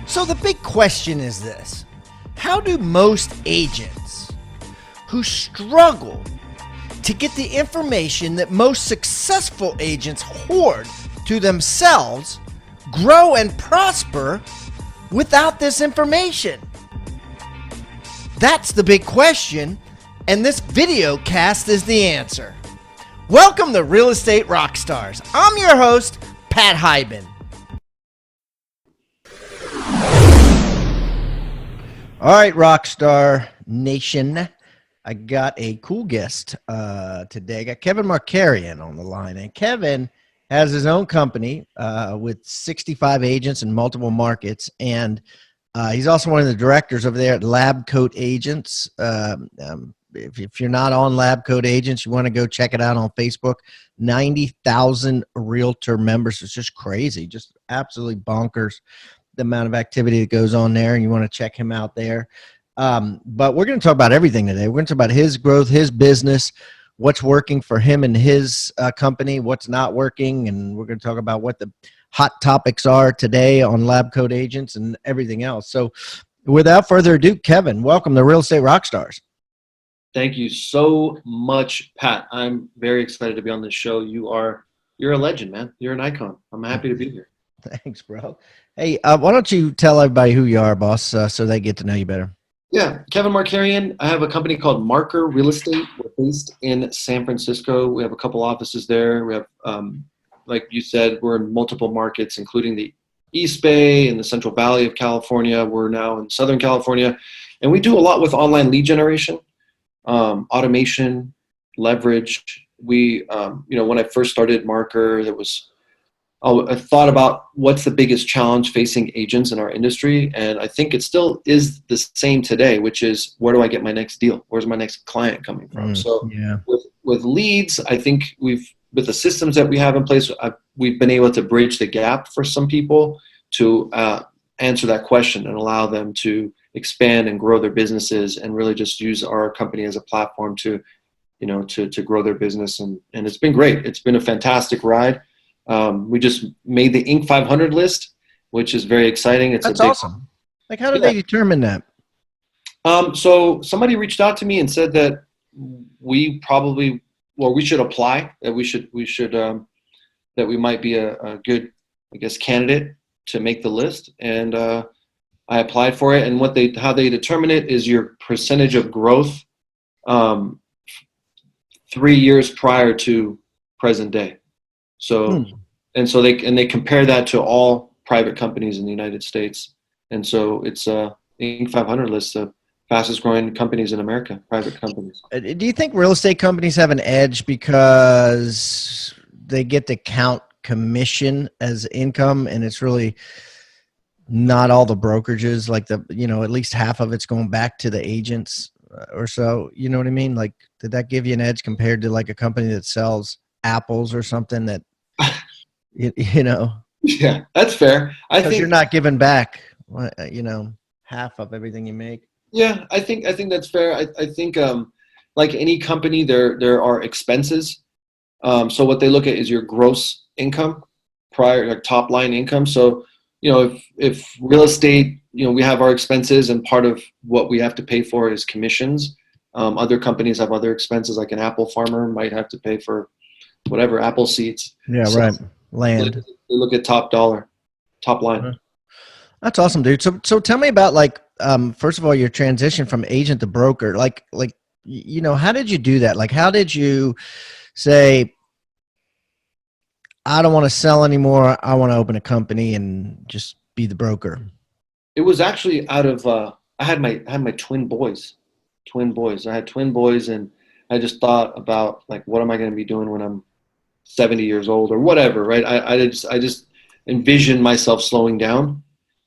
So the big question is this: how do most agents who struggle to get the information that most successful agents hoard to themselves grow and prosper without this information? That's the big question, and this video cast is the answer. Welcome to Real Estate Rockstars. I'm your host, Pat Hyben. All right, Rockstar Nation. I got a cool guest today. I got Kevin Markarian on the line. And Kevin has his own company with 65 agents in multiple markets. And he's also one of the directors over there at Lab Coat Agents. If you're not on Lab Coat Agents, you want to go check it out on Facebook. 90,000 realtor members. It's just crazy, just absolutely bonkers, the amount of activity that goes on there, and you want to check him out there. But we're going to talk about everything today. We're going to talk about his growth, his business, what's working for him and his company, what's not working, and we're going to talk about what the hot topics are today on Lab Coat Agents and everything else. So without further ado, Kevin, welcome to Real Estate Rockstars. Thank you so much, Pat. I'm very excited to be on this show. You're a legend, man. You're an icon. I'm happy to be here. Thanks, bro. Hey, why don't you tell everybody who you are, boss, so they get to know you better? Yeah, Kevin Markarian. I have a company called Marker Real Estate. We're based in San Francisco. We have a couple offices there. We have, like you said, we're in multiple markets, including the East Bay and the Central Valley of California. We're now in Southern California. And we do a lot with online lead generation, automation, leverage. We, when I first started Marker, I thought about what's the biggest challenge facing agents in our industry, and I think it still is the same today, which is, where do I get my next deal? Where's my next client coming from? With leads, I think with the systems that we have in place, we've been able to bridge the gap for some people to answer that question and allow them to expand and grow their businesses and really just use our company as a platform to grow their business. And it's been great. It's been a fantastic ride. We just made the Inc. 500 list, which is very exciting. That's awesome. Like, how did they determine that? So somebody reached out to me and said that we should apply, that that we might be a good, candidate to make the list. And I applied for it. And how they determine it is your percentage of growth 3 years prior to present day. So, they compare that to all private companies in the United States. And so it's the Inc. 500 list of fastest growing companies in America, private companies. Do you think real estate companies have an edge because they get to count commission as income, and it's really not all the brokerages, like at least half of it's going back to the agents or so, you know what I mean? Like, did that give you an edge compared to like a company that sells apples or something that, Yeah, that's fair. I think you're not giving back, half of everything you make. Yeah, I think that's fair. I think like any company, there are expenses. So what they look at is your gross income prior, like top line income. So, if real estate, we have our expenses, and part of what we have to pay for is commissions. Other companies have other expenses, like an apple farmer might have to pay for whatever, apple seeds. Yeah, so, right. Land. They look at top line. That's awesome, dude. So tell me about, like, first of all, your transition from agent to broker. Like, how did you do that? Like, how did you say, I don't want to sell anymore, I want to open a company and just be the broker? It was actually out of I had my twin boys. I had twin boys, and I just thought about, like, what am I going to be doing when I'm 70 years old or whatever, right? I just envisioned myself slowing down,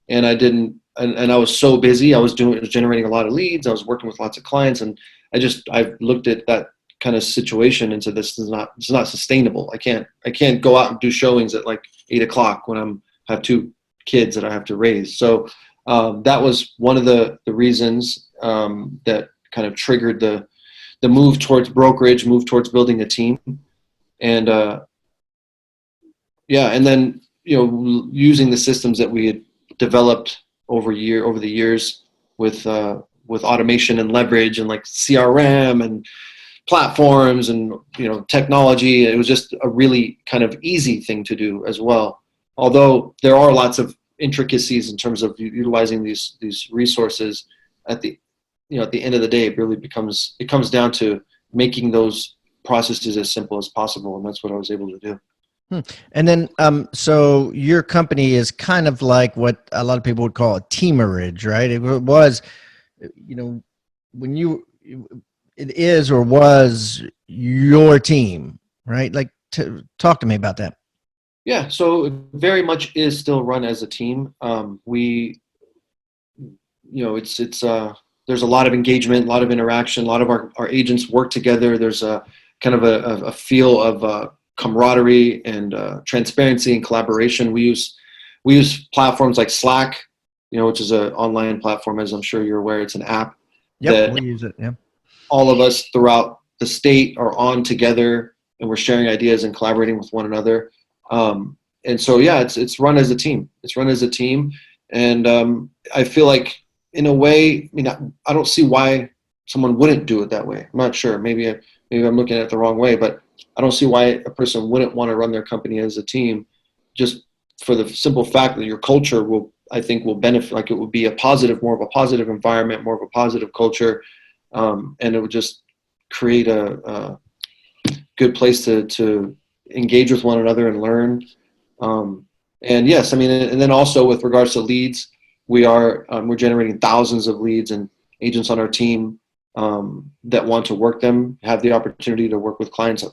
and I didn't, and I was so busy. I was generating a lot of leads. I was working with lots of clients, and I looked at that kind of situation and said, it's not sustainable. I can't go out and do showings at like 8 o'clock when I have two kids that I have to raise. So that was one of the reasons that kind of triggered the move towards brokerage, move towards building a team. And and then using the systems that we had developed over the years with automation and leverage and like CRM and platforms and technology. It was just a really kind of easy thing to do as well. Although there are lots of intricacies in terms of utilizing these resources, at the end of the day, it comes down to making those processes as simple as possible, and that's what I was able to do. And then, so your company is kind of like what a lot of people would call a teamerage, right? It was, when it is or was your team, right? Like, talk to me about that. Yeah, so it very much is still run as a team. It's there's a lot of engagement, a lot of interaction, a lot of our agents work together. There's a kind of a feel of camaraderie and transparency and collaboration. We use platforms like Slack, which is an online platform, as I'm sure you're aware. It's an app that We use it. Yeah. all of us throughout the state are on together, and we're sharing ideas and collaborating with one another. And so, yeah, it's run as a team. It's run as a team, and I feel like, in a way, I don't see why someone wouldn't do it that way. I'm not sure. Maybe I'm looking at it the wrong way, but I don't see why a person wouldn't want to run their company as a team, just for the simple fact that your culture will benefit. Like, it would be more of a positive environment, more of a positive culture, and it would just create a good place to engage with one another and learn. And yes, and then also with regards to leads, we're generating thousands of leads, and agents on our team that want to work them have the opportunity to work with clients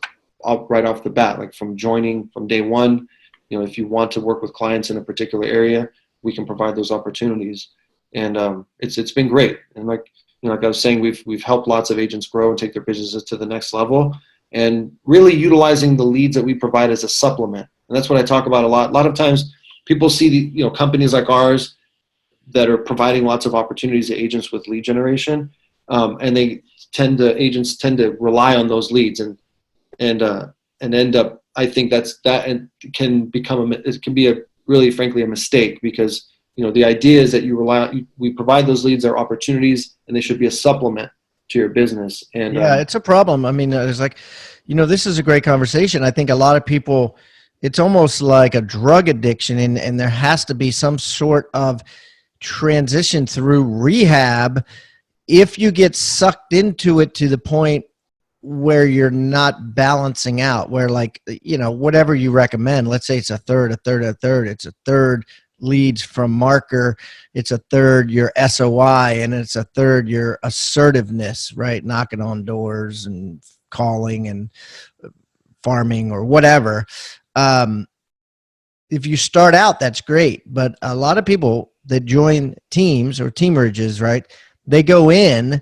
right off the bat, like from joining from day one. If you want to work with clients in a particular area, we can provide those opportunities, and it's been great. And like I was saying, we've helped lots of agents grow and take their businesses to the next level, and really utilizing the leads that we provide as a supplement. And that's what I talk about a lot. A lot of times people see companies like ours that are providing lots of opportunities to agents with lead generation, and agents tend to rely on those leads and end up. I think that it can be really, frankly, a mistake, because the idea is that we provide those leads, are opportunities, and they should be a supplement to your business. And yeah, it's a problem. It's like, this is a great conversation. I think a lot of people, it's almost like a drug addiction, and there has to be some sort of transition through rehab if you get sucked into it to the point where you're not balancing out, where, like, whatever you recommend, let's say it's a third, it's a third leads from marker, it's a third your SOI, and it's a third your assertiveness, right? Knocking on doors and calling and farming or whatever. If you start out, that's great. But a lot of people that join teams or teamerages, right, they go in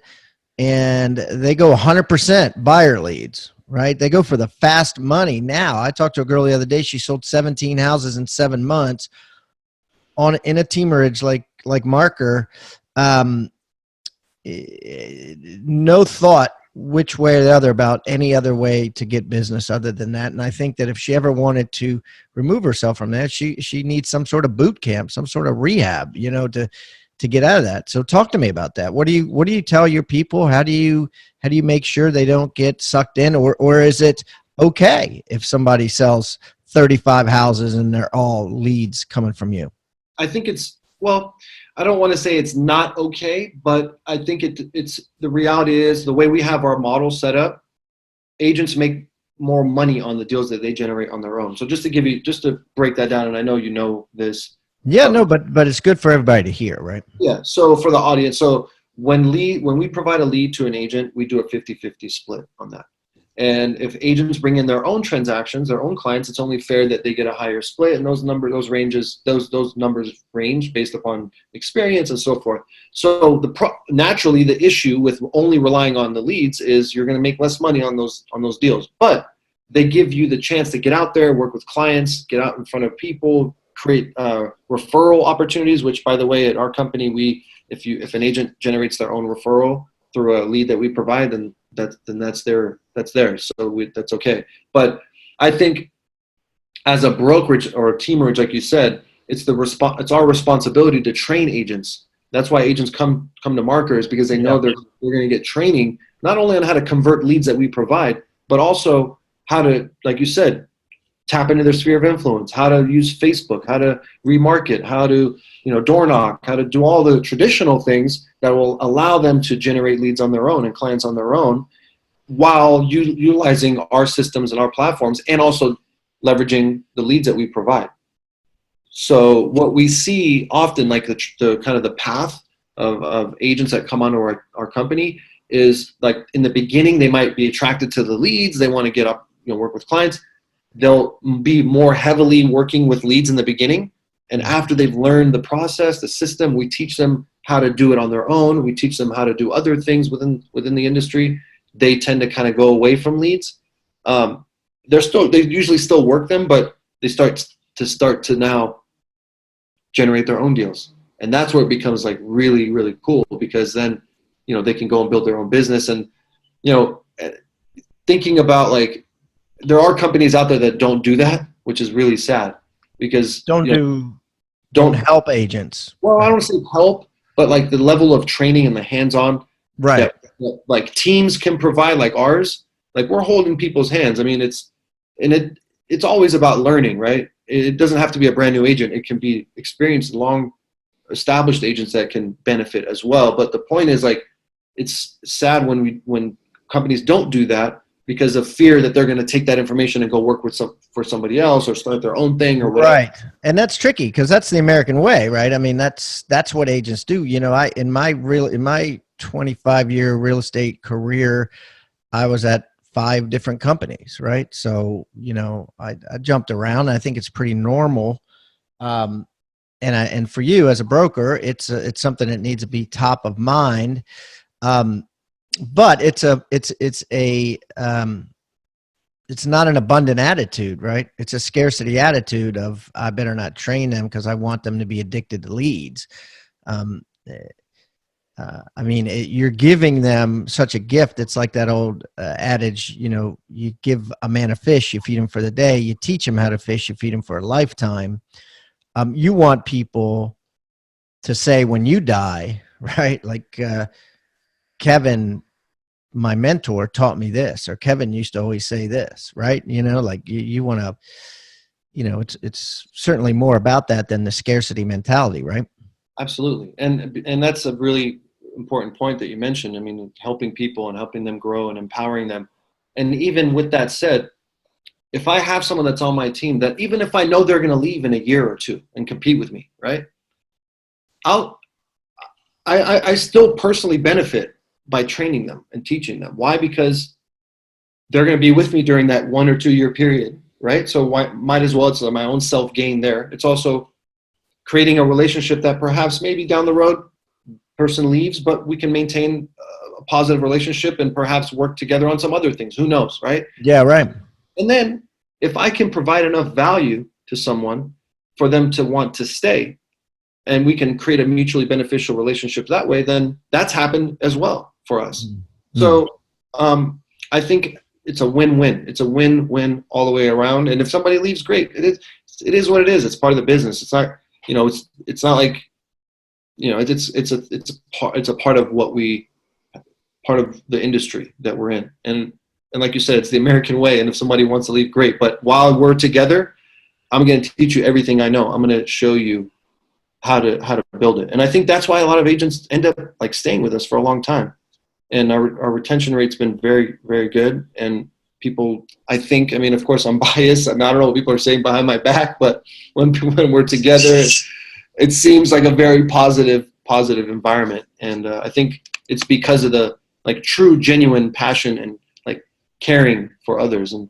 and they go 100% buyer leads, right? They go for the fast money. Now, I talked to a girl the other day. She sold 17 houses in 7 months in a teamerage like Marker. No thought which way or the other about any other way to get business other than that. And I think that if she ever wanted to remove herself from that, she needs some sort of boot camp, some sort of rehab, to get out of that. So talk to me about that. What do you tell your people? How do you make sure they don't get sucked in, or is it okay if somebody sells 35 houses and they're all leads coming from you? I think I don't want to say it's not okay, but I think it's the reality is, the way we have our model set up, agents make more money on the deals that they generate on their own. So just to break that down, and I know you know this. Yeah, no, but it's good for everybody to hear, right? Yeah. So for the audience, so when we provide a lead to an agent, we do a 50-50 split on that. And if agents bring in their own transactions, their own clients, it's only fair that they get a higher split. And those numbers range based upon experience and so forth. So naturally, the issue with only relying on the leads is you're going to make less money on those deals. But they give you the chance to get out there, work with clients, get out in front of people, create referral opportunities. Which, by the way, at our company, if an agent generates their own referral through a lead that we provide, then that's theirs. So that's okay. But I think as a brokerage or a teamerage, like you said, it's our responsibility to train agents. That's why agents come to Marker, is because they know they're going to get training not only on how to convert leads that we provide, but also how to, like you said, tap into their sphere of influence, how to use Facebook, how to remarket, how to, door knock, how to do all the traditional things that will allow them to generate leads on their own and clients on their own, while utilizing our systems and our platforms, and also leveraging the leads that we provide. So what we see often, like the kind of the path of agents that come onto our company, is like in the beginning, they might be attracted to the leads. They want to get up, work with clients. They'll be more heavily working with leads in the beginning. And after they've learned the process, the system, we teach them how to do it on their own. We teach them how to do other things within the industry. They tend to kind of go away from leads. They usually still work them, but they start to now generate their own deals. And that's where it becomes like really, really cool, because then, they can go and build their own business. And, thinking about, like, there are companies out there that don't do that, which is really sad, because don't help agents. Well, I don't say help, but like the level of training and the hands-on right that like teams can provide, like ours, like we're holding people's hands. I mean, it's always about learning, right? It doesn't have to be a brand new agent. It can be experienced, long established agents that can benefit as well. But the point is, like, it's sad when companies don't do that, because of fear that they're going to take that information and go work with for somebody else, or start their own thing, or whatever. Right. And that's tricky, because that's the American way, right? I mean, that's what agents do. In my 25-year real estate career, I was at 5 different companies, right? So, I jumped around. I think it's pretty normal. And for you as a broker, it's something that needs to be top of mind. But it's not an abundant attitude, right? It's a scarcity attitude of, I better not train them because I want them to be addicted to leads. You're giving them such a gift. It's like that old adage, you give a man a fish, you feed him for the day. You teach him how to fish, you feed him for a lifetime. You want people to say when you die, right? Like, Kevin, my mentor, taught me this, or Kevin used to always say this, right? Like you want to, it's certainly more about that than the scarcity mentality, right? Absolutely. And that's a really important point that you mentioned. I mean, helping people and helping them grow and empowering them. And even with that said, if I have someone that's on my team that, even if I know they're going to leave in a year or two and compete with me, right? I still personally benefit by training them and teaching them. Why? Because they're going to be with me during that 1 or 2 year period, right? So might as well, it's my own self-gain there. It's also creating a relationship that perhaps maybe down the road person leaves, but we can maintain a positive relationship and perhaps work together on some other things. Who knows, right? Yeah, right. And then if I can provide enough value to someone for them to want to stay, and we can create a mutually beneficial relationship that way, then that's happened as well for us. Mm-hmm. So I think it's a win-win. It's a win-win all the way around. And if somebody leaves, great. It is what it is. It's part of the business. It's not, it's not like, it's a part of part of the industry that we're in. And like you said, it's the American way. And if somebody wants to leave, great. But while we're together, I'm going to teach you everything I know. I'm going to show you how to build it. And I think that's why a lot of agents end up like staying with us for a long time. And our retention rate's been very, very good. And people, I think, of course I'm biased. I don't know what people are saying behind my back, but when we're together, it seems like a very positive environment. And I think it's because of the like true, genuine passion and like caring for others. And,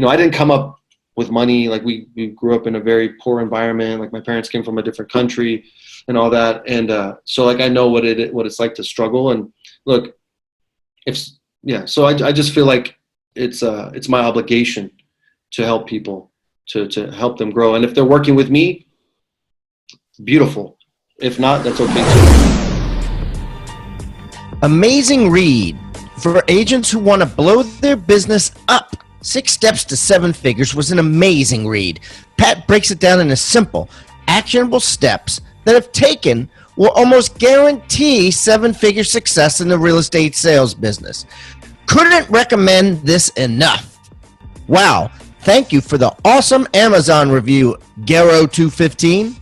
I didn't come up with money. Like we grew up in a very poor environment. Like my parents came from a different country and all that. And so like I know what it's like to struggle. And look, so I just feel like it's my obligation to help people, to help them grow. And if they're working with me, beautiful. If not, that's okay too. Amazing read for agents who want to blow their business up. 6 Steps to 7 Figures was an amazing read. Pat breaks it down in a simple, actionable steps that, if taken, will almost guarantee seven-figure success in the real estate sales business. Couldn't recommend this enough. Wow. Thank you for the awesome Amazon review, Garo215.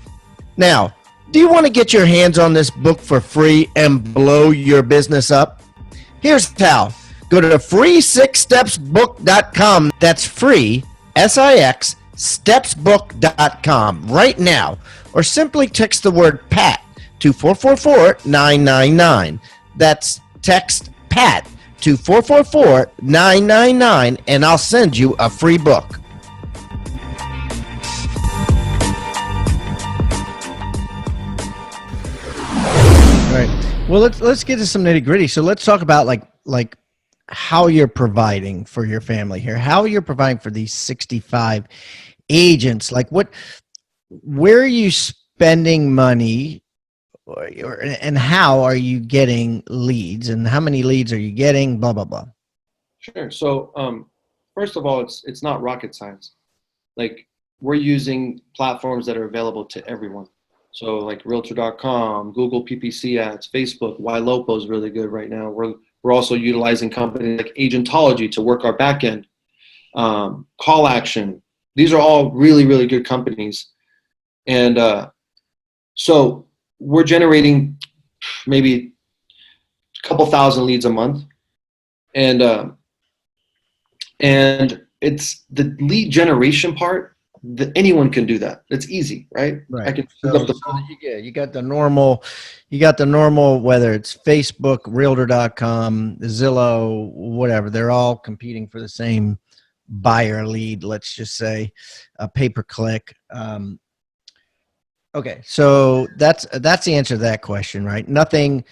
Now, do you want to get your hands on this book for free and blow your business up? Here's how. Go to free6stepsbook.com. That's free, S-I-X, stepsbook.com right now. Or simply text the word PAT to 444-999. That's text PAT to 444-999, and I'll send you a free book. All right. Well, let's get to some nitty gritty. So let's talk about like how you're providing for your family here. How you're providing for these 65 agents. Like where are you spending money, and how are you getting leads, and how many leads are you getting? Blah blah blah. Sure. So first of all, it's not rocket science. Like, we're using platforms that are available to everyone. So like Realtor.com, Google PPC ads, Facebook. YLopo is really good right now. We're also utilizing companies like Agentology to work our back end. Call Action. These are all really, really good companies. And so we're generating maybe a couple thousand leads a month. And it's the lead generation part that anyone can do that. It's easy, right? Right. I can So, pick up the so phone. you got the normal, whether it's Facebook, Realtor.com, Zillow, whatever. They're all competing for the same buyer lead. Let's just say a pay-per-click. Okay, so that's the answer to that question, right? Nothing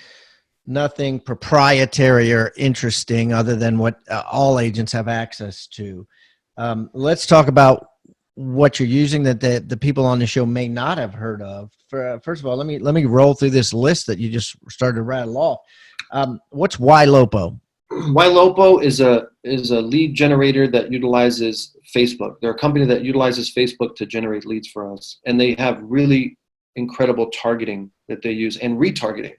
proprietary or interesting other than what all agents have access to. Let's talk about what you're using that the people on the show may not have heard of. First of all, let me roll through this list that you just started to rattle off. What's YLopo? YLopo is a lead generator that utilizes Facebook. They're a company that utilizes Facebook to generate leads for us, and they have really incredible targeting that they use, and retargeting.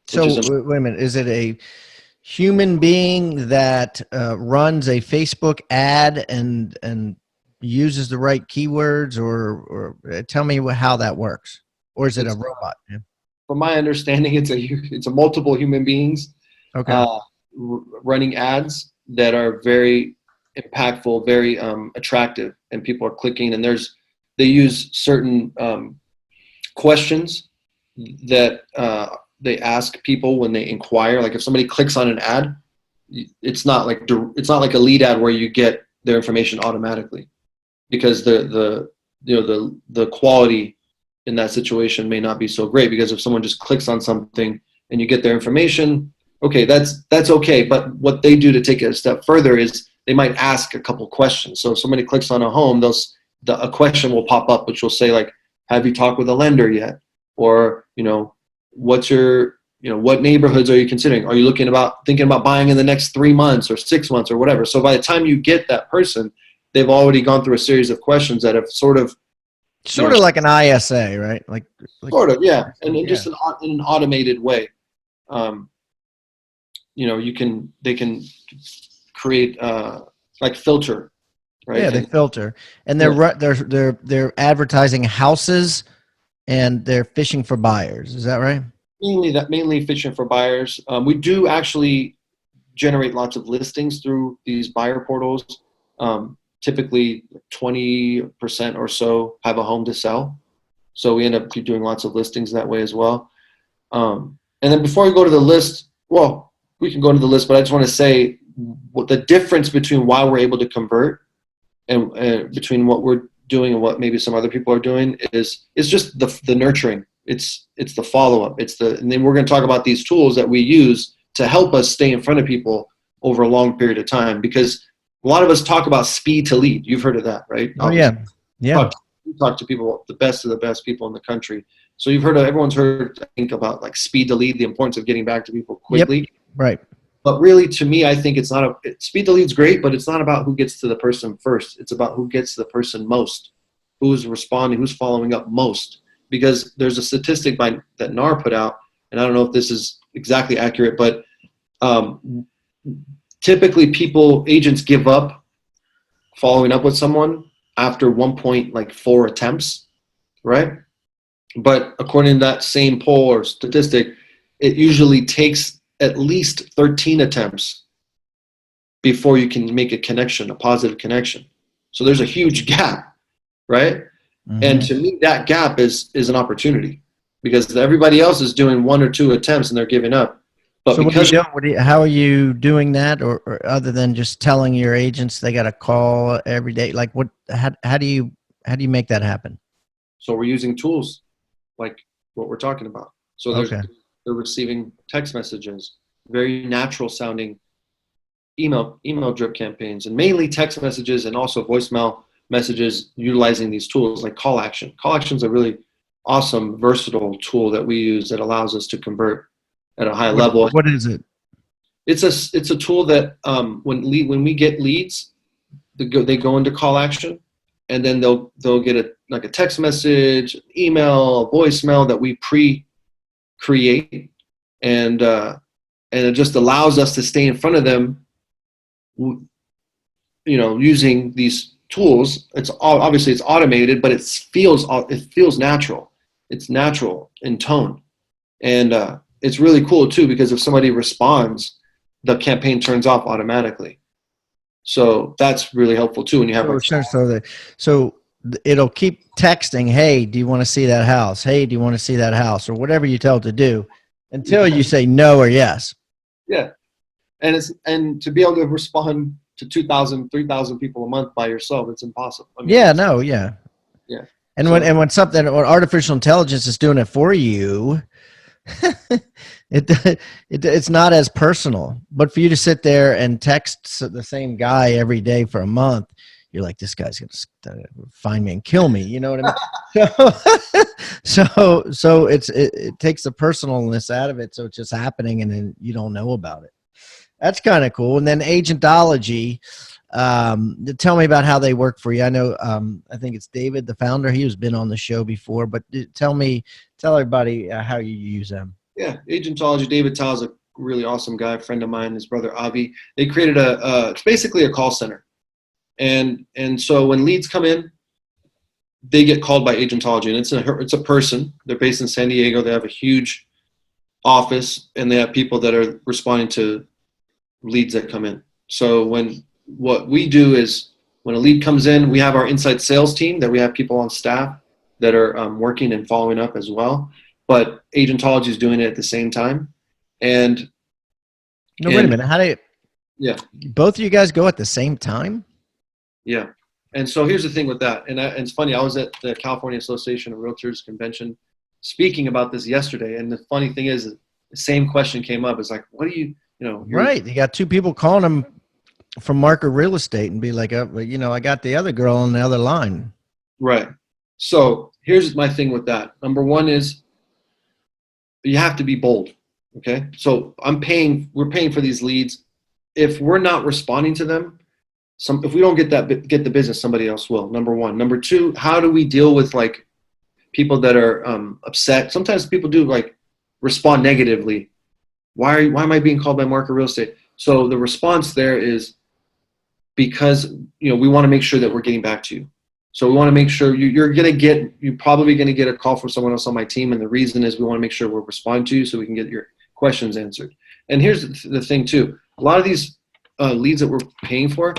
So wait a minute, is it a human being that runs a Facebook ad and uses the right keywords, or tell me how that works? Or is it a robot? Yeah. From my understanding, it's a multiple human beings. Okay. Running ads that are very impactful, very attractive, and people are clicking. And they use certain questions that they ask people when they inquire. Like, if somebody clicks on an ad, it's not like a lead ad where you get their information automatically, because the quality in that situation may not be so great. Because if someone just clicks on something and you get their information, okay, that's okay. But what they do to take it a step further is they might ask a couple questions. So if somebody clicks on a home, a question will pop up, which will say, like, have you talked with a lender yet? Or, what's your, what neighborhoods are you considering? Are you thinking about buying in the next 3 months or 6 months or whatever? So by the time you get that person, they've already gone through a series of questions that have sort of like an ISA, right? Like sort of, yeah. And just in an automated way. They can create like filter, right? Yeah, they filter, and they're advertising houses, and they're fishing for buyers. Is that right? Mainly fishing for buyers. We do actually generate lots of listings through these buyer portals. Typically 20% or so have a home to sell. So we end up doing lots of listings that way as well. And then before we go to the list, well, we can go to the list, but I just want to say what the difference between why we're able to convert and between what we're doing and what maybe some other people are doing is just the nurturing. It's the follow-up. And then we're going to talk about these tools that we use to help us stay in front of people over a long period of time, because a lot of us talk about speed to lead. You've heard of that, right? Oh, yeah. Yeah. Talk to people, the best of the best people in the country. So everyone's heard, I think, about like speed to lead, the importance of getting back to people quickly. Yep. Right. But really, to me, I think speed to lead's great, but it's not about who gets to the person first. It's about who gets to the person most, who's responding, who's following up most. because there's a statistic that NAR put out, and I don't know if this is exactly accurate, but typically agents give up following up with someone after 1.4 attempts, right? But according to that same poll or statistic, it usually takes at least 13 attempts before you can make a connection, a positive connection. So there's a huge gap, right? Mm-hmm. And to me, that gap is an opportunity, because everybody else is doing 1 or 2 attempts and they're giving up. But so because how are you doing that, or other than just telling your agents they got to call every day? Like how do you make that happen? So we're using tools like what we're talking about. So Okay. they're receiving text messages, very natural sounding email drip campaigns, and mainly text messages, and also voicemail messages utilizing these tools like call action. Call action is a really awesome, versatile tool that we use that allows us to convert at a high level. What is it? It's a tool that when we get leads, they go into call action, and then they'll get a text message, email, voicemail that we pre-create, and it just allows us to stay in front of them, using these tools. It's obviously it's automated, but it feels natural. It's natural in tone, and it's really cool too, because if somebody responds, the campaign turns off automatically. So that's really helpful too when you have so it'll keep texting, hey, do you want to see that house? Hey, do you want to see that house? Or whatever you tell it to do, until you say no or yes. Yeah. And to be able to respond to 2,000, 3,000 people a month by yourself, it's impossible. Yeah. And when something, or artificial intelligence is doing it for you, it's not as personal. But for you to sit there and text the same guy every day for a month, you're like, this guy's gonna find me and kill me. You know what I mean? So it takes the personalness out of it. So it's just happening, and then you don't know about it. That's kind of cool. And then agentology. Tell me about how they work for you. I know, I think it's David, the founder. He has been on the show before, but tell everybody how you use them. Yeah, agentology. David Tao is a really awesome guy, a friend of mine. His brother Avi. They created it's basically a call center, and so when leads come in, they get called by agentology, and it's a person. They're based in San Diego. They have a huge office, and they have people that are responding to leads that come in. So what we do is, when a lead comes in, we have our inside sales team that we have people on staff that are working and following up as well. But agentology is doing it at the same time. And wait a minute. How do you? Yeah. Both of you guys go at the same time? Yeah. And so here's the thing with that. And it's funny. I was at the California Association of Realtors convention speaking about this yesterday. And the funny thing is, the same question came up. It's like, what do you? Right. You got two people calling them from Marker Real Estate and be like, I got the other girl on the other line. Right. So here's my thing with that. Number one is, you have to be bold. Okay. So we're paying for these leads. If we're not responding to them, if we don't get the business, somebody else will. Number one. Number two, how do we deal with people that are upset? Sometimes people do respond negatively. Why am I being called by Marker Real Estate? So the response there is, because we want to make sure that we're getting back to you. So we want to make sure you're probably going to get a call from someone else on my team. And the reason is we want to make sure we're responding to you so we can get your questions answered. And here's the thing too. A lot of these leads that we're paying for,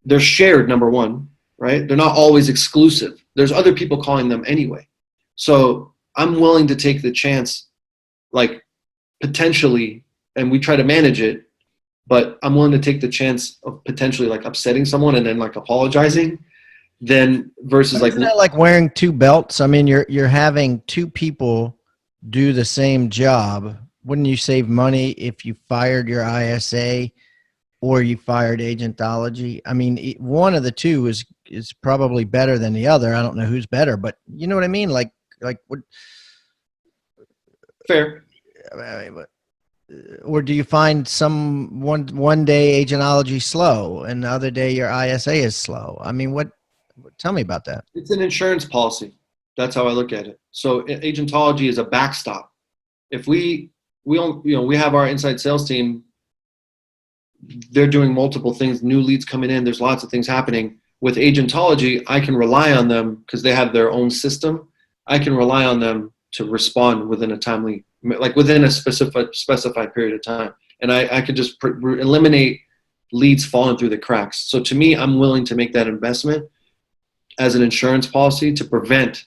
they're shared, number one, right? They're not always exclusive. There's other people calling them anyway. So I'm willing to take the chance, potentially, and we try to manage it, but I'm willing to take the chance of potentially upsetting someone and then apologizing, then versus isn't that like wearing two belts? I mean, you're having two people do the same job. Wouldn't you save money if you fired your ISA or you fired agentology? I mean, one of the two is probably better than the other. I don't know who's better, but you know what I mean? Like what? Fair. Or do you find one day agentology slow and the other day your ISA is slow? I mean, tell me about that. It's an insurance policy. That's how I look at it. So agentology is a backstop. If we have our inside sales team, they're doing multiple things, new leads coming in, there's lots of things happening. With agentology, I can rely on them because they have their own system. I can rely on them to respond within a timely, like within a specified period of time. And I could just eliminate leads falling through the cracks. So to me, I'm willing to make that investment as an insurance policy to prevent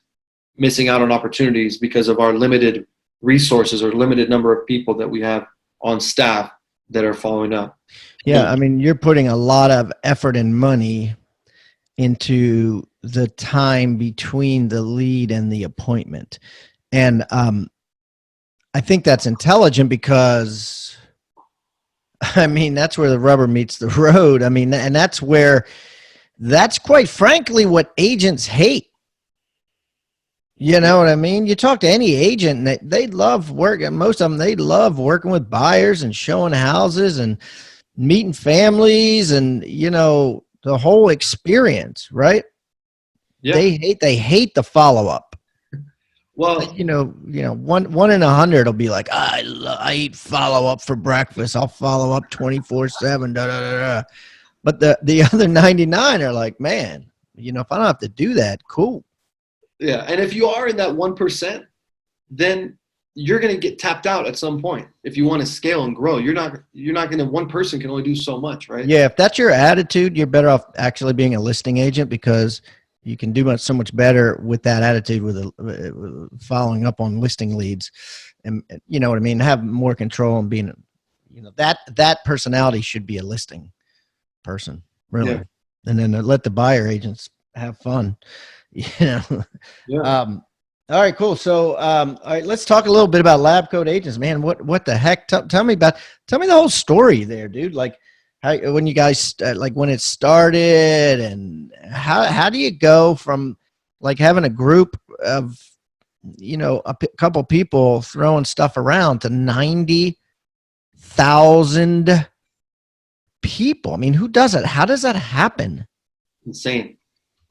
missing out on opportunities because of our limited resources or limited number of people that we have on staff that are following up. Yeah, I mean, you're putting a lot of effort and money into the time between the lead and the appointment. And I think that's intelligent because, I mean, that's where the rubber meets the road. I mean, and that's quite frankly what agents hate. You know what I mean? You talk to any agent and they love working. Most of them, they love working with buyers and showing houses and meeting families and, you know, the whole experience, right? Yeah. They hate the follow-up. Well, you know, one in 100 will be like, I eat follow-up for breakfast. I'll follow up 24/7. Da, da, da, da. But the other 99 are like, man, you know, if I don't have to do that, cool. Yeah, and if you are in that 1%, then you're going to get tapped out at some point. If you want to scale and grow, you're not going to. One person can only do so much, right? Yeah, if that's your attitude, you're better off actually being a listing agent because you can do so much better with that attitude with following up on listing leads, and you know what I mean. Have more control and being, you know, that personality should be a listing person, really, yeah. And then let the buyer agents have fun. You know. Yeah. All right, cool. So, all right, let's talk a little bit about lab coat agents, man. What the heck? Tell me the whole story there, dude. Like, when you guys like when it started, and how do you go from like having a group of, you know, a couple people throwing stuff around to 90,000 people? I mean, who does it? How does that happen? Insane.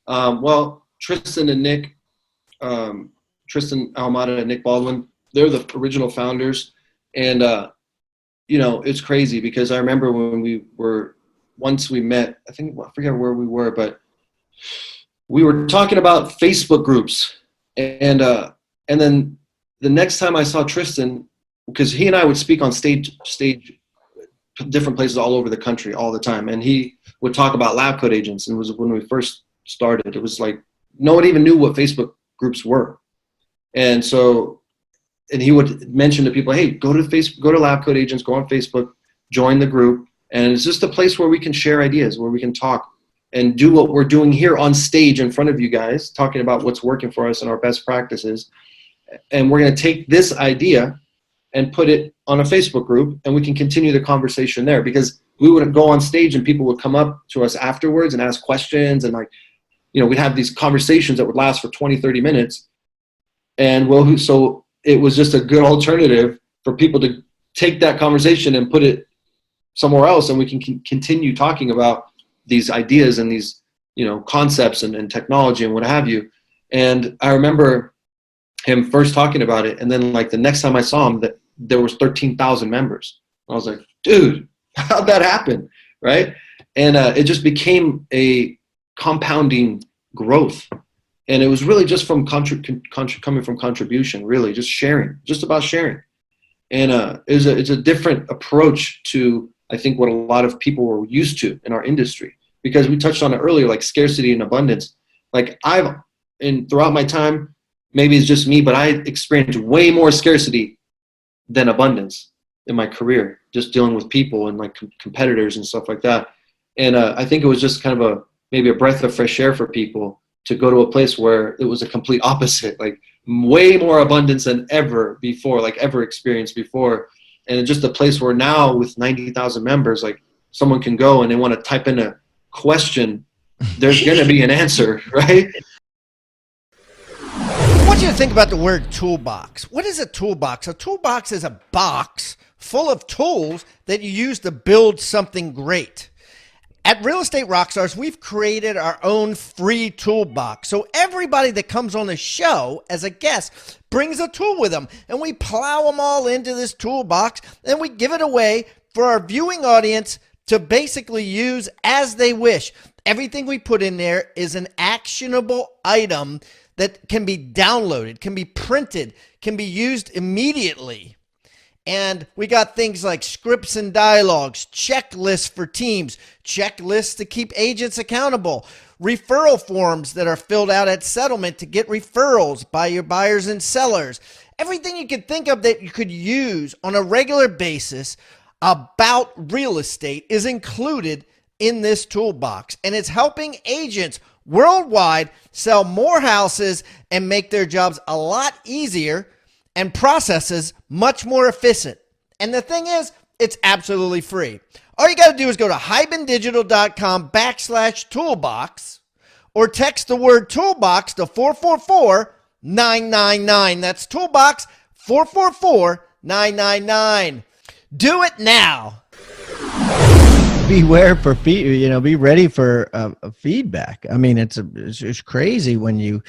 Well, Tristan and Nick, Tristan Almada and Nick Baldwin, they're the original founders. And, you know, it's crazy because I remember when once we met, I forget where we were, but we were talking about Facebook groups. And then the next time I saw Tristan, because he and I would speak on stage, different places all over the country all the time. And he would talk about lab coat agents. And it was when we first started, it was like, no one even knew what Facebook groups were. And so, and he would mention to people, hey, go to Facebook, go to lab coat agents, go on Facebook, join the group. And it's just a place where we can share ideas, where we can talk and do what we're doing here on stage in front of you guys, talking about what's working for us and our best practices. And we're going to take this idea and put it on a Facebook group, and we can continue the conversation there, because we would go on stage and people would come up to us afterwards and ask questions, and like, you know, we'd have these conversations that would last for 20, 30 minutes. And well, so it was just a good alternative for people to take that conversation and put it somewhere else, and we can continue talking about these ideas and these, you know, concepts and technology and what have you. And I remember him first talking about it, and then like the next time I saw him, that there was 13,000 members. I was like, dude, how'd that happen, right? And it just became a compounding growth. And it was really just from coming from contribution, really just sharing, just about sharing. And it's a different approach to, I think, what a lot of people were used to in our industry, because we touched on it earlier, like scarcity and abundance. Like throughout my time, maybe it's just me, but I experienced way more scarcity than abundance in my career, just dealing with people and like competitors and stuff like that. And I think it was just kind of maybe a breath of fresh air for people to go to a place where it was a complete opposite, like way more abundance than ever before, like ever experienced before. And it's just a place where now with 90,000 members, like someone can go and they want to type in a question, there's going to be an answer, right? I want you to think about the word toolbox. What is a toolbox? A toolbox is a box full of tools that you use to build something great. At Real Estate Rockstars, we've created our own free toolbox. So everybody that comes on the show as a guest brings a tool with them, and we plow them all into this toolbox, and we give it away for our viewing audience to basically use as they wish. Everything we put in there is an actionable item that can be downloaded, can be printed, can be used immediately. And we got things like scripts and dialogues, checklists for teams, checklists to keep agents accountable, referral forms that are filled out at settlement to get referrals by your buyers and sellers. Everything you could think of that you could use on a regular basis about real estate is included in this toolbox. And it's helping agents worldwide sell more houses and make their jobs a lot easier and processes much more efficient. And the thing is, it's absolutely free. All you got to do is go to hibandigital.com/toolbox or text the word toolbox to 444-999. That's toolbox 444-999. Do it now. Beware for be ready for feedback. I mean, it's crazy when you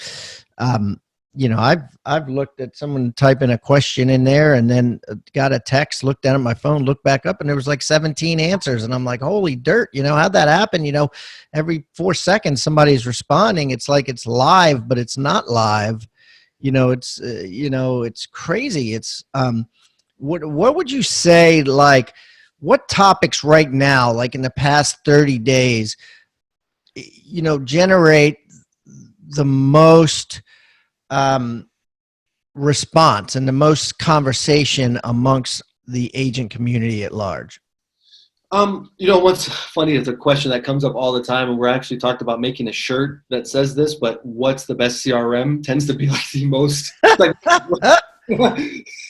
I've looked at someone typing a question in there and then got a text, looked down at my phone, looked back up, and there was like 17 answers. And I'm like, holy dirt, how'd that happen? Every 4 seconds somebody's responding. It's like it's live, but it's not live. It's crazy. It's what would you say, like, what topics right now, like in the past 30 days, generate the most response and the most conversation amongst the agent community at large? What's funny is a question that comes up all the time, and we're actually talked about making a shirt that says this, but what's the best CRM tends to be like the most like,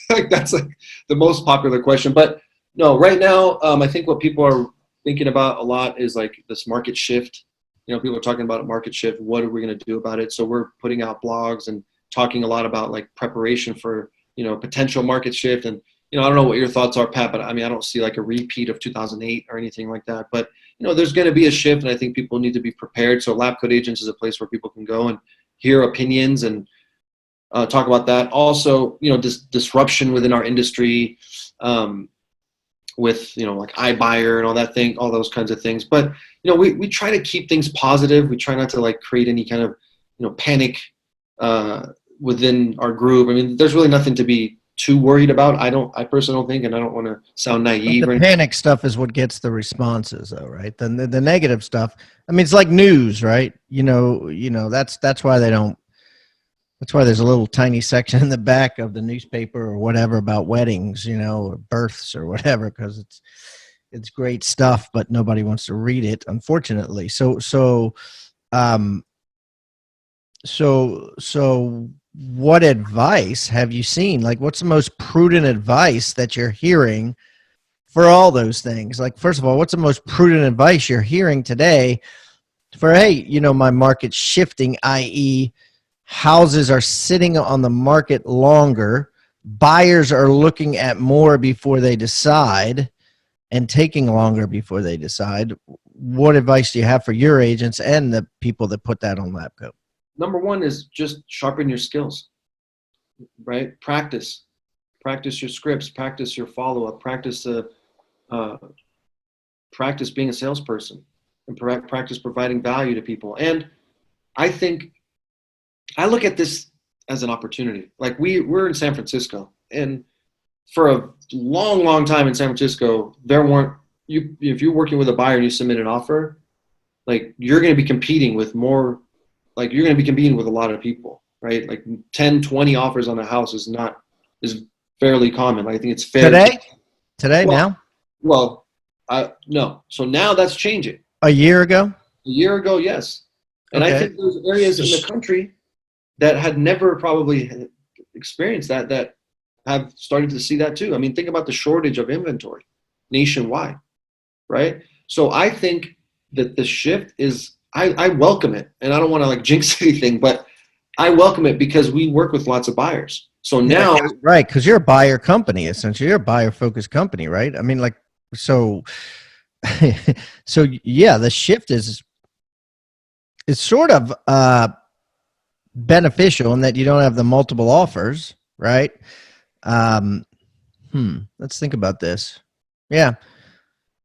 like that's like the most popular question. But no, right now, I think what people are thinking about a lot is like this market shift. People are talking about a market shift. What are we going to do about it? So we're putting out blogs and talking a lot about like preparation for, potential market shift. And, I don't know what your thoughts are, Pat, but I mean, I don't see like a repeat of 2008 or anything like that. But, there's going to be a shift, and I think people need to be prepared. So Lab Coat Agents is a place where people can go and hear opinions and talk about that. Also, disruption within our industry with, like iBuyer and all those kinds of things. But, we try to keep things positive. We try not to like create any kind of, panic within our group. I mean, there's really nothing to be too worried about. I personally don't think, and I don't want to sound naive. The panic stuff is what gets the responses, though, right? The negative stuff. I mean, it's like news, right? That's why they don't. That's why there's a little tiny section in the back of the newspaper or whatever about weddings, or births or whatever, because it's great stuff, but nobody wants to read it, unfortunately. So what advice have you seen? Like, what's the most prudent advice that you're hearing for all those things? Like, first of all, what's the most prudent advice you're hearing today for, hey, my market's shifting, i.e., houses are sitting on the market longer, buyers are looking at more before they decide and taking longer before they decide. What advice do you have for your agents and the people that put that on LabCoat? Number one is just sharpen your skills, right? Practice your scripts, practice your follow-up, practice being a salesperson, and practice providing value to people. And I think I look at this as an opportunity. Like we're in San Francisco, and for a long, long time in San Francisco, if you're working with a buyer and you submit an offer, like you're going to be competing with more. Like you're going to be competing with a lot of people, right? Like 10, 20 offers on a house is fairly common. Like, I think it's fair. Today, now? Well, no. So now that's changing. A year ago? A year ago, yes. And okay. I think there's areas in the country that had never probably experienced that have started to see that too. I mean, think about the shortage of inventory nationwide, right? So I think that the shift is, I welcome it, and I don't want to like jinx anything, but I welcome it because we work with lots of buyers. So now, right? Because you're a buyer company, essentially. You're a buyer-focused company, right? I mean, like, so So yeah, the shift is sort of beneficial in that you don't have the multiple offers, right? Um, let's think about this. Yeah.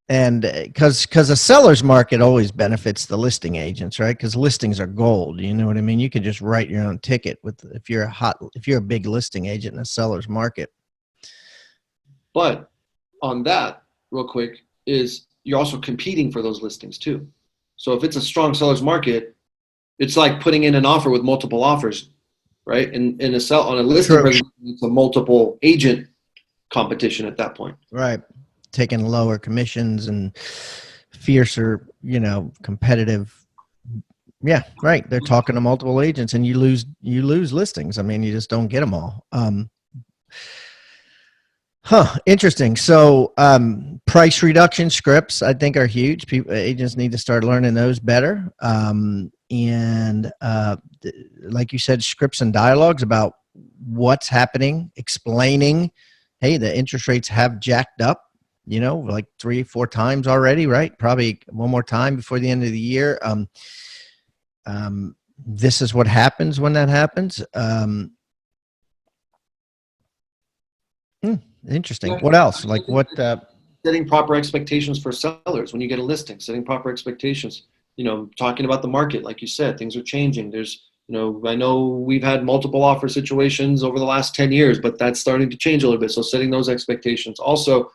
And because a seller's market always benefits the listing agents, right? Because listings are gold. You know what I mean? You can just write your own ticket with if you're a big listing agent in a seller's market. But on that, real quick, is you're also competing for those listings too. So if it's a strong seller's market, it's like putting in an offer with multiple offers, right? And in on a listing True. presentation, it's a multiple agent competition at that point. Right. Taking lower commissions and fiercer, competitive. Yeah, right. They're talking to multiple agents and you lose listings. I mean, you just don't get them all. Interesting. So, price reduction scripts, I think, are huge. Agents need to start learning those better. And like you said, scripts and dialogues about what's happening, explaining, hey, the interest rates have jacked up, like 3-4 times already, right? Probably one more time before the end of the year. This is what happens when that happens. Interesting. Yeah. What else? Like what? Setting proper expectations for sellers when you get a listing, setting proper expectations, talking about the market. Like you said, things are changing. I know we've had multiple offer situations over the last 10 years, but that's starting to change a little bit. So setting those expectations. Also,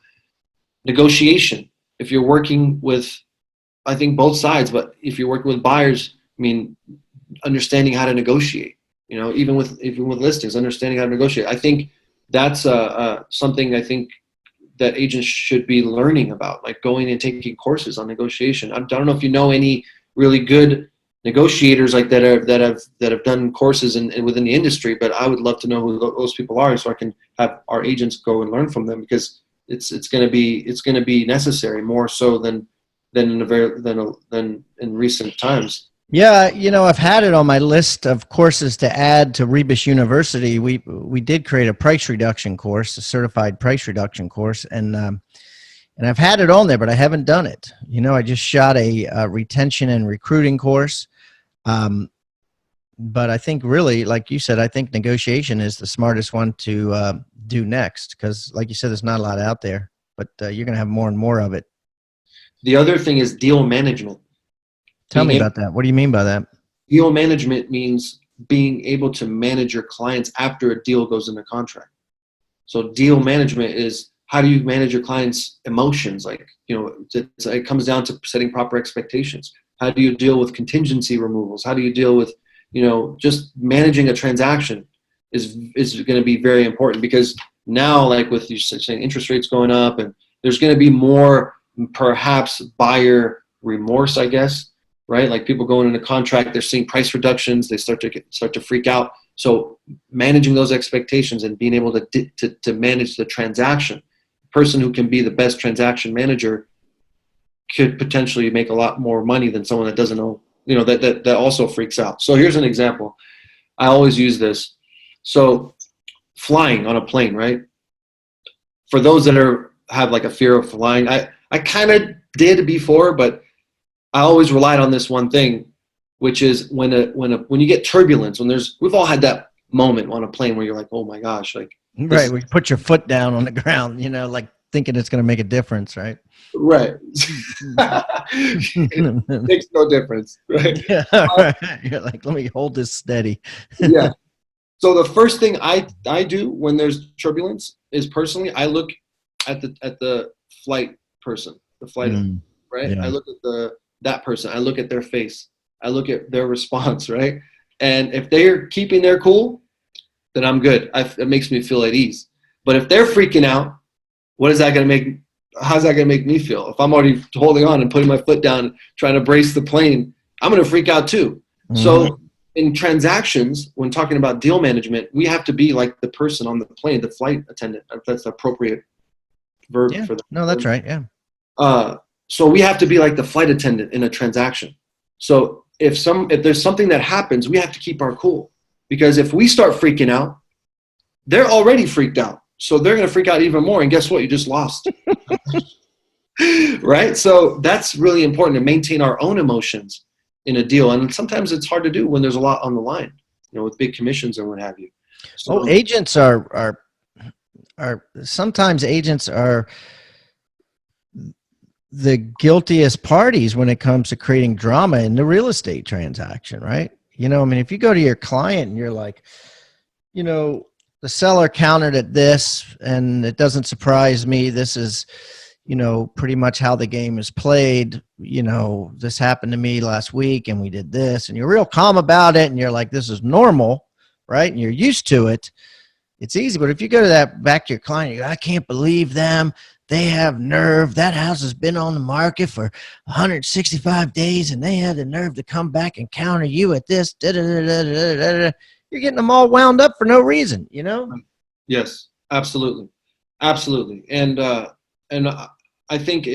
negotiation. If you're working with, I think both sides, but if you're working with buyers, understanding how to negotiate, even with listings, understanding how to negotiate. I think that's something I think that agents should be learning about, like going and taking courses on negotiation. I don't know if you know any really good negotiators like that have done courses within the industry, but I would love to know who those people are so I can have our agents go and learn from them, because it's going to be necessary more so than in recent times. Yeah, I've had it on my list of courses to add to Rebus University. We did create a price reduction course, a certified price reduction course, and I've had it on there, but I haven't done it. I just shot a retention and recruiting course, but I think really, like you said, I think negotiation is the smartest one to do next, because, like you said, there's not a lot out there, but you're going to have more and more of it. The other thing is deal management. Tell me about that. What do you mean by that? Deal management means being able to manage your clients after a deal goes into contract. So deal management is, how do you manage your clients' emotions? Like, it comes down to setting proper expectations. How do you deal with contingency removals? How do you deal with, just managing a transaction is going to be very important, because now, like with you saying interest rates going up, and there's going to be more perhaps buyer remorse, I guess. Right? Like people going into contract, they're seeing price reductions, they start to freak out. So managing those expectations and being able to manage the transaction, a person who can be the best transaction manager could potentially make a lot more money than someone that doesn't know, that also freaks out. So here's an example. I always use this. So flying on a plane, right? For those that have like a fear of flying, I kind of did before, but I always relied on this one thing, which is when you get turbulence, we've all had that moment on a plane where you're like, oh my gosh, like, right, where you put your foot down on the ground, like thinking it's going to make a difference, right? Right. It makes no difference, right? Yeah, right. You're like, let me hold this steady. Yeah. So the first thing I do when there's turbulence is, personally, I look at the flight person, the flight, right? Yeah. I look at that person. I look at their face. I look at their response, right? And if they're keeping their cool, then I'm good. It makes me feel at ease. But if they're freaking out, how's that going to make me feel? If I'm already holding on and putting my foot down, trying to brace the plane, I'm going to freak out too. Mm-hmm. So in transactions, when talking about deal management, we have to be like the person on the plane, the flight attendant, if that's the appropriate verb for that. No, that's right. Yeah. So we have to be like the flight attendant in a transaction. So if there's something that happens, we have to keep our cool, because if we start freaking out, they're already freaked out. So they're going to freak out even more. And guess what? You just lost. Right? So that's really important to maintain our own emotions in a deal. And sometimes it's hard to do when there's a lot on the line, with big commissions and what have you. Oh, So agents are sometimes agents are the guiltiest parties when it comes to creating drama in the real estate transaction, right? I mean, if you go to your client and you're like, the seller countered at this, and it doesn't surprise me. This is, pretty much how the game is played. This happened to me last week and we did this, and you're real calm about it. And you're like, this is normal, right? And you're used to it. It's easy. But if you go to back to your client, you go, I can't believe them. They have nerve. That house has been on the market for 165 days, and they had the nerve to come back and counter you at this. Da, da, da, da, da, da, da. You're getting them all wound up for no reason, yes, absolutely, absolutely. And I think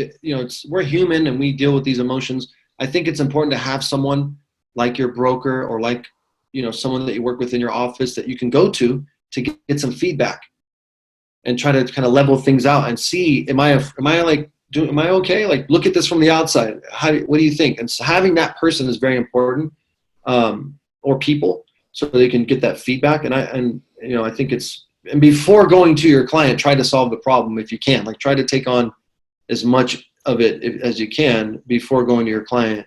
we're human and we deal with these emotions. I think it's important to have someone like your broker or like someone that you work with in your office that you can go to get some feedback and try to kind of level things out and see, am I okay? Like, look at this from the outside. What do you think? And so having that person is very important, or people, so they can get that feedback. And I think and before going to your client, try to solve the problem if you can. Like, try to take on as much of it as you can before going to your client,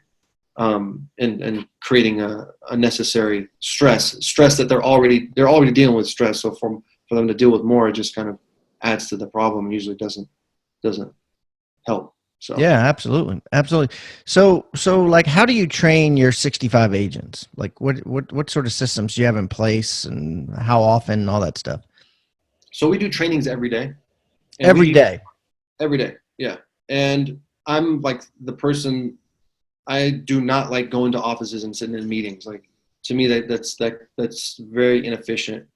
and creating a unnecessary stress that they're already dealing with stress. So for them to deal with more, it just kind of adds to the problem. Usually doesn't help. So yeah, absolutely. So like, how do you train your 65 agents? Like, what sort of systems do you have in place, and how often, and all that stuff? So we do trainings every day. Every day. Every day, yeah. And I'm like the person. I do not like going to offices and sitting in meetings. Like, to me, that's very inefficient.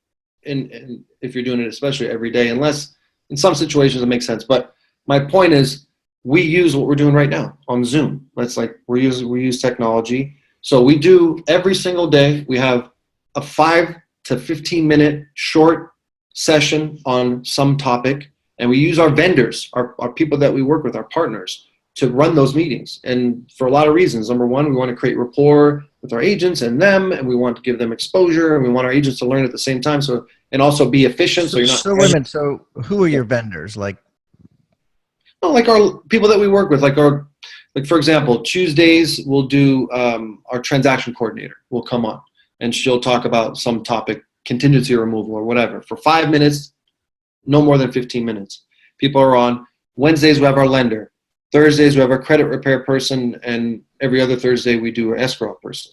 And if you're doing it, especially every day, unless in some situations it makes sense. But my point is, we use what we're doing right now on Zoom. That's like we use technology. So we do every single day. We have a 5 to 15 minute short session on some topic, and we use our vendors, our people that we work with, our partners, to run those meetings. And for a lot of reasons. Number one, we want to create rapport with our agents and them, and we want to give them exposure, and we want our agents to learn at the same time. So, and also be efficient. So you're not. So women. So who are your vendors? Like, Like our people that we work with, like for example, Tuesdays we'll do our transaction coordinator will come on, and she'll talk about some topic, contingency removal or whatever, for 5 minutes, no more than 15 minutes. People are on. Wednesdays we have our lender. Thursdays we have our credit repair person, and every other Thursday we do an escrow person.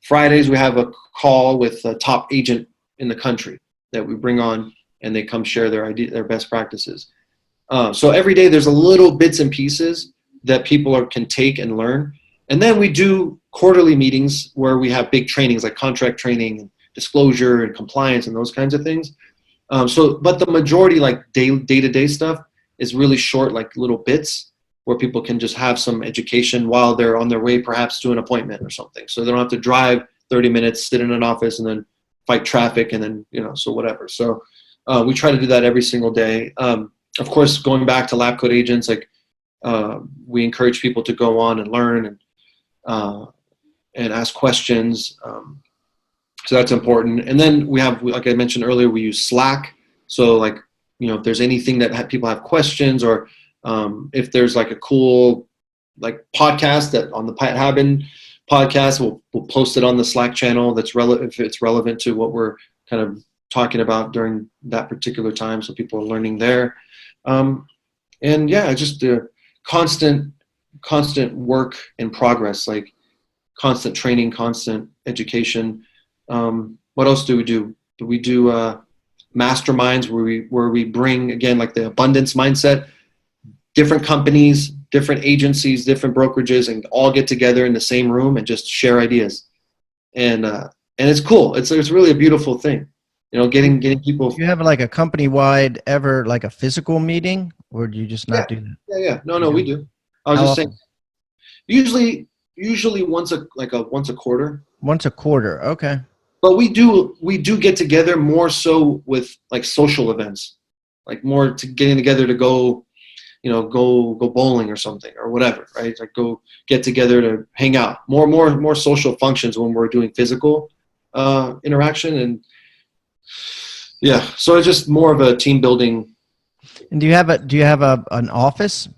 Fridays we have a call with a top agent in the country that we bring on, and they come share their best practices. So every day there's a little bits and pieces that people can take and learn. And then we do quarterly meetings where we have big trainings like contract training and disclosure and compliance and those kinds of things. But the majority, like day-to-day stuff, is really short, like little bits where people can just have some education while they're on their way perhaps to an appointment or something. So they don't have to drive 30 minutes, sit in an office, and then fight traffic, and then, so whatever. So we try to do that every single day. Of course, going back to lab coat agents, like we encourage people to go on and learn and ask questions. So that's important. And then we have, like I mentioned earlier, we use Slack. So like, if there's anything that people have questions, or if there's like a cool like podcast that on the Pat Haben podcast, we'll post it on the Slack channel that's relevant, if it's relevant to what we're kind of talking about during that particular time, so people are learning there. And yeah, just the constant work in progress, like constant training, constant education. What else do we do? We do masterminds where we bring, again, like the abundance mindset, different companies, different agencies, different brokerages, and all get together in the same room and just share ideas. And it's cool. It's really a beautiful thing, getting people. do you have like a company-wide ever, like a physical meeting, or do you just not do that? Yeah. No, we do. I was just saying, usually once a quarter. Once a quarter. Okay. But we do get together more so with like social events, like more to getting together to go go bowling or something or whatever, right? Like go get together to hang out. More social functions when we're doing physical interaction. And yeah, so it's just more of a team building. And do you have an office?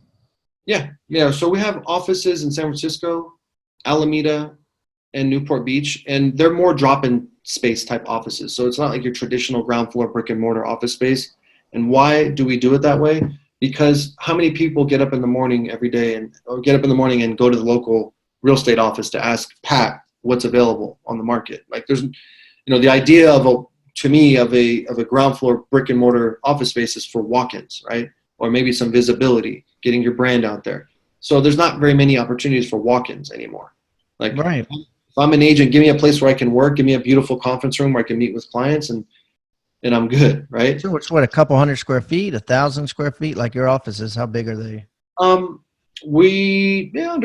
Yeah. So we have offices in San Francisco, Alameda, and Newport Beach, and they're more drop-in space type offices. So it's not like your traditional ground floor brick and mortar office space. And why do we do it that way? Because how many people get up in the morning every day or get up in the morning and go to the local real estate office to ask Pat what's available on the market? Like there's, the idea to me of a ground floor brick and mortar office space is for walk-ins, right? Or maybe some visibility, getting your brand out there. So there's not very many opportunities for walk-ins anymore. Like Right. if I'm an agent, give me a place where I can work, give me a beautiful conference room where I can meet with clients and I'm good, right? So it's what, a couple hundred square feet, 1,000 square feet, like your offices? How big are they? Under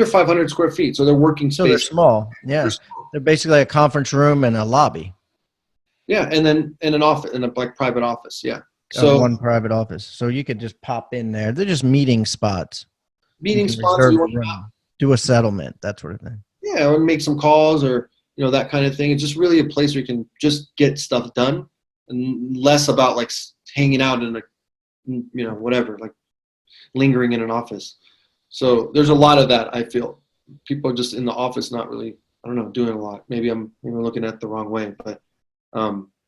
500 square feet. So they're working So they're space. small. Yeah. They're basically a conference room and a lobby. Yeah. And then in an office, in a like private office. Yeah. So One private office. So you could just pop in there. They're just meeting spots. You meeting can spots, reserve a room, do a settlement, that sort of thing. yeah, or make some calls or, that kind of thing. It's just really a place where you can just get stuff done and less about like hanging out in a, whatever, like lingering in an office. So there's a lot of that. I feel people are just in the office, not really, I don't know, doing a lot. Maybe I'm looking at it the wrong way, but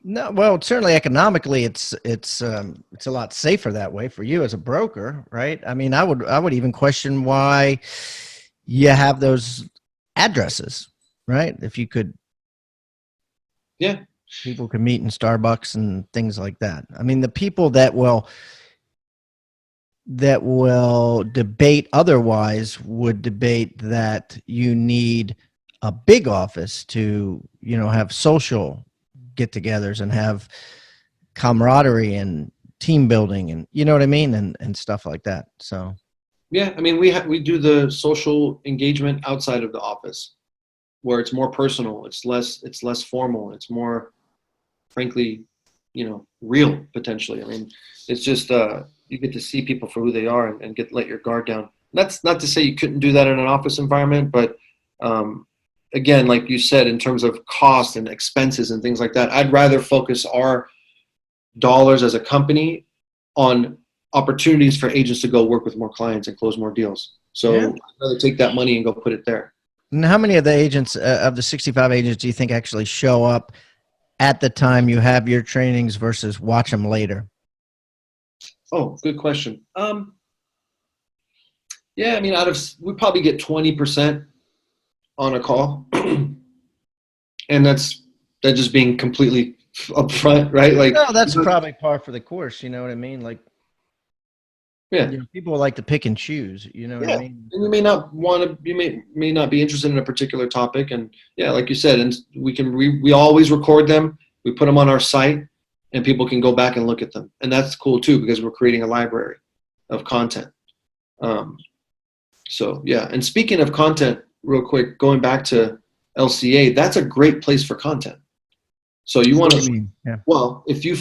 No, well, certainly economically, it's a lot safer that way for you as a broker, right? I mean, I would even question why you have those addresses, right? If you could, yeah, people could meet in Starbucks and things like that. I mean, the people that will debate otherwise would debate that you need a big office to, have social get-togethers and have camaraderie and team building and you know what I mean, and stuff like that. So yeah. I mean, we do the social engagement outside of the office where it's more personal. It's less formal. It's more, frankly, real potentially. I mean, it's just you get to see people for who they are and let your guard down. That's not to say you couldn't do that in an office environment, but again, like you said, in terms of cost and expenses and things like that, I'd rather focus our dollars as a company on opportunities for agents to go work with more clients and close more deals. So yeah. I'd rather take that money and go put it there. And how many of the agents of the 65 agents do you think actually show up at the time you have your trainings versus watch them later? Oh, good question. Yeah, I mean, we probably get 20% on a call, and that's just being completely upfront, right? Like, No, that's probably par for the course. You know what I mean? Like, yeah, people like to pick and choose. You know what I yeah. mean? And you may not want to, you may not be interested in a particular topic, and yeah, like you said, and we always record them, we put them on our site, and people can go back and look at them, and that's cool too because we're creating a library of content. So yeah, and speaking of content, real quick, going back to LCA, that's a great place for content. So you want to, Yeah. well, if you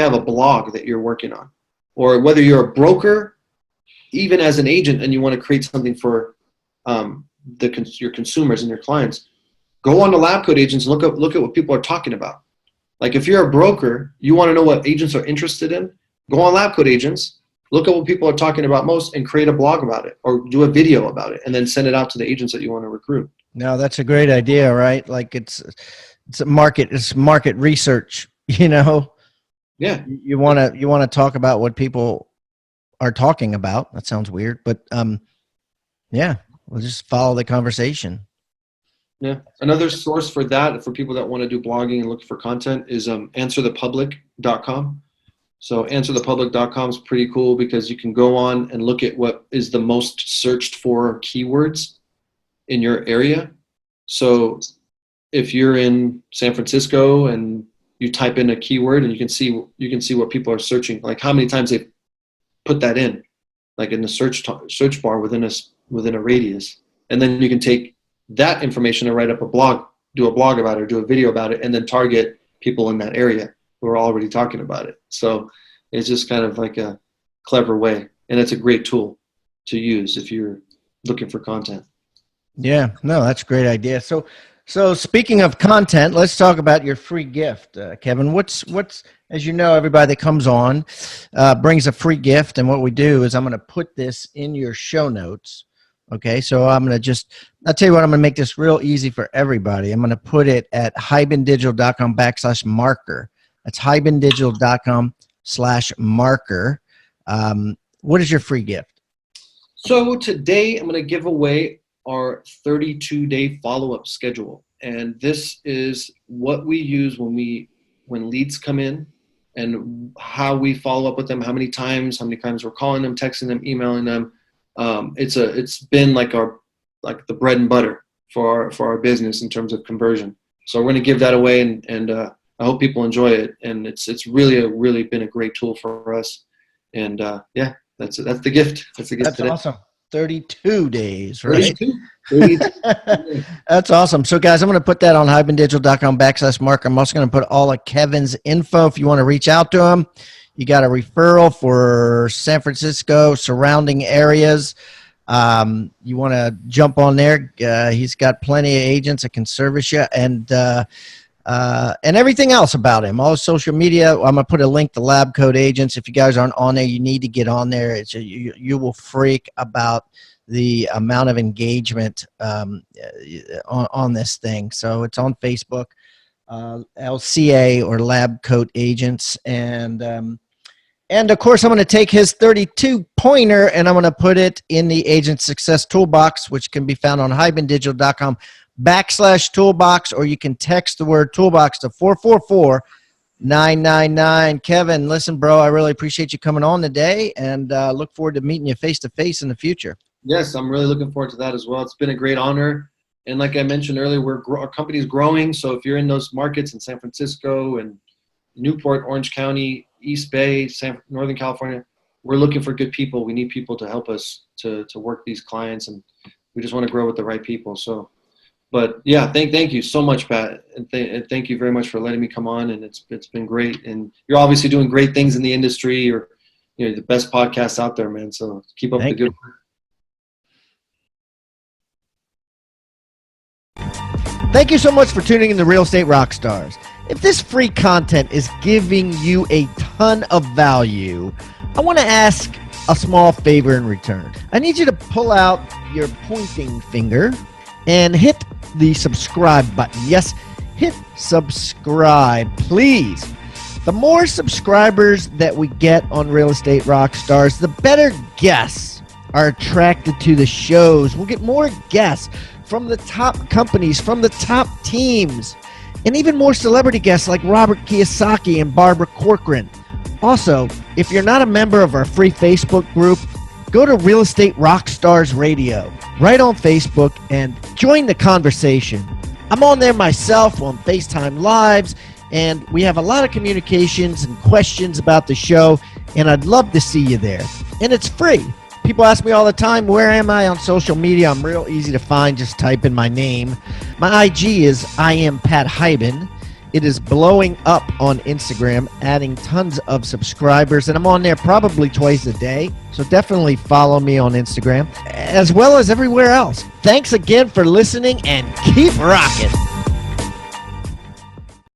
have a blog that you're working on, or whether you're a broker, even as an agent, and you want to create something for your consumers and your clients, go on to Lab Coat Agents and look at what people are talking about. Like if you're a broker, you want to know what agents are interested in, go on Lab Coat Agents. Look at what people are talking about most and create a blog about it or do a video about it and then send it out to the agents that you want to recruit. No, that's a great idea, right? Like it's market research, Yeah. You want to talk about what people are talking about. That sounds weird, but yeah, we'll just follow the conversation. Yeah. Another source for that, for people that want to do blogging and look for content, is answerthepublic.com. So answerthepublic.com is pretty cool because you can go on and look at what is the most searched for keywords in your area. So if you're in San Francisco and you type in a keyword and you can see what people are searching, like how many times they put that in, like in the search bar within a radius, and then you can take that information and write up a blog, do a blog about it, or do a video about it, and then target people in that area who are already talking about it. So it's just kind of like a clever way and it's a great tool to use if you're looking for content. Yeah, no, that's a great idea. So speaking of content, let's talk about your free gift, Kevin. What's as you know, everybody that comes on brings a free gift, and what we do is I'm going to put this in your show notes. Okay, so I'll tell you what, I'm going to make this real easy for everybody. I'm going to put it at hibandigital.com/marker. That's hibandigital.com/marker. What is your free gift? So today I'm going to give away our 32-day follow-up schedule. And this is what we use when leads come in, and how we follow up with them, how many times we're calling them, texting them, emailing them. It's been like the bread and butter for our business in terms of conversion. So we're going to give that away, and I hope people enjoy it. And it's really been a great tool for us. And yeah, that's the gift. That's the gift. That's today. Awesome. 32 days, right? 32. That's awesome. So guys, I'm going to put that on hibandigital.com/mark. I'm also going to put all of Kevin's info. If you want to reach out to him, you got a referral for San Francisco surrounding areas. You want to jump on there. He's got plenty of agents that can service you, and everything else about him, all his social media. I'm going to put a link to Lab Coat Agents. If you guys aren't on there, you need to get on there. You will freak about the amount of engagement on this thing. So it's on Facebook, LCA or Lab Coat Agents. And of course, I'm going to take his 32 pointer and I'm going to put it in the Agent Success Toolbox, which can be found on hibandigital.com/toolbox, or you can text the word toolbox to 444-999. Kevin, listen, bro, I really appreciate you coming on today, and look forward to meeting you face to face in the future. Yes, I'm really looking forward to that as well. It's been a great honor. And like I mentioned earlier, our company's growing. So if you're in those markets in San Francisco and Newport, Orange County, East Bay, Northern California, we're looking for good people. We need people to help us to work these clients, and we just want to grow with the right people. So, but yeah, thank you so much, Pat. And thank you very much for letting me come on. And it's been great. And you're obviously doing great things in the industry. You're the best podcast out there, man. So keep up the good work. Thank you so much for tuning in to Real Estate Rockstars. If this free content is giving you a ton of value, I want to ask a small favor in return. I need you to pull out your pointing finger and hit the subscribe button. Yes, hit subscribe, please. The more subscribers that we get on Real Estate Rockstars, the better guests are attracted to the shows. We'll get more guests from the top companies, from the top teams, and even more celebrity guests like Robert Kiyosaki and Barbara Corcoran. Also, if you're not a member of our free Facebook group, go to Real Estate Rockstars Radio right on Facebook and join the conversation. I'm on there myself on FaceTime Lives, and we have a lot of communications and questions about the show, and I'd love to see you there. And it's free. People ask me all the time, where am I on social media? I'm real easy to find. Just type in my name. My IG is I am Pat Hyben. It is blowing up on Instagram, adding tons of subscribers, and I'm on there probably twice a day. So definitely follow me on Instagram, as well as everywhere else. Thanks again for listening, and keep rocking.